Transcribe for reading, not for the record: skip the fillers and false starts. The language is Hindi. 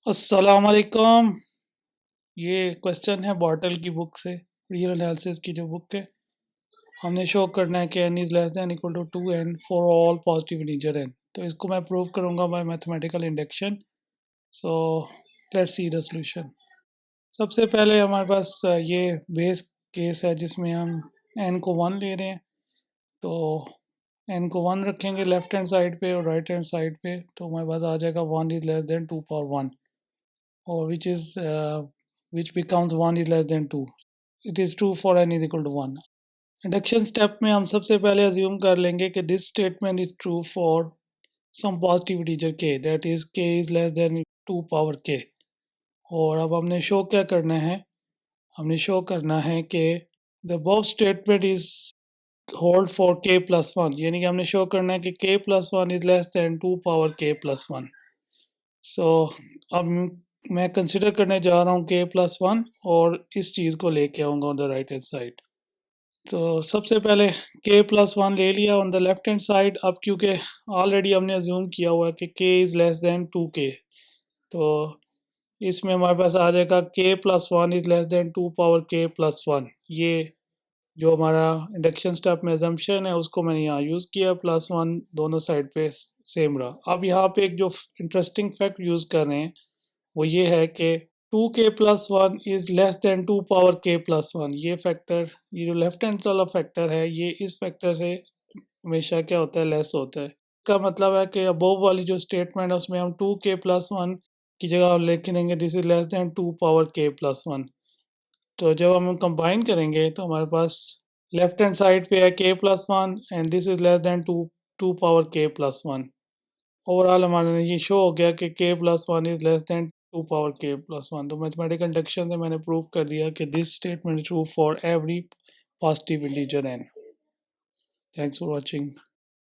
अस्सलाम वालेकुम। ये क्वेश्चन है बॉटल की बुक से, रियल एनालिसिस की जो बुक है। हमने शो करना है कि n is less than equal to 2n for all positive integer n। तो इसको मैं प्रूव करूँगा by mathematical induction. So let's see the solution. सबसे पहले हमारे पास ये बेस केस है जिसमें हम n को 1 ले रहे हैं। तो n को 1 रखेंगे लेफ्ट हैंड साइड पे और राइट हैंड साइड पे, तो हमारे पास आ जाएगा 1 is less than 2 power 1, or which becomes 1 is less than 2. It is true for n is equal to 1. Induction step में हम सबसे पहले अज्यूम कर लेंगे कि this statement is true for some positive integer k, that is k is less than 2 power k। और अब हमने शो क्या करना है, हमने शो करना है कि the above statement is hold for k plus 1, यानी कि हमने शो करना है कि k plus 1 is less than 2 power k plus 1। सो अब मैं कंसिडर करने जा रहा हूँ k प्लस 1 और इस चीज़ को लेके आऊँगा on the right hand side. तो सबसे पहले k प्लस 1 ले लिया on the left hand side. अब क्योंकि ऑलरेडी हमने अज्यूम किया हुआ है कि k is less then 2k, तो इसमें हमारे पास आ जाएगा k plus 1 is less than 2 power k plus 1। ये जो हमारा इंडक्शन स्टेप में एजम्पशन है उसको मैंने यहाँ यूज़ किया, प्लस 1 दोनों साइड पे सेम रहा। अब यहाँ पे एक जो इंटरेस्टिंग फैक्ट यूज़ कर रहे हैं वो ये है कि 2k plus 1 is less than 2 power k plus 1। ये फैक्टर, ये जो लेफ्ट हैंड वाला फैक्टर है, ये इस फैक्टर से हमेशा क्या होता है, लेस होता है। इसका मतलब है कि अबोव वाली जो स्टेटमेंट है उसमें हम 2k प्लस 1 की जगह हम लिख लेंगे this is less than 2 power k plus 1। तो जब हम कंबाइन करेंगे तो हमारे पास लेफ्ट हैंड साइड पे है k plus 1 and this is less than 2 power k plus 1। Overall हमारा ये शो हो गया कि k plus 1 is less than 2 power k plus 1। तो मैथमेटिकल इंडक्शन से मैंने प्रूव कर दिया कि this statement is true for every positive integer n। Thanks for watching.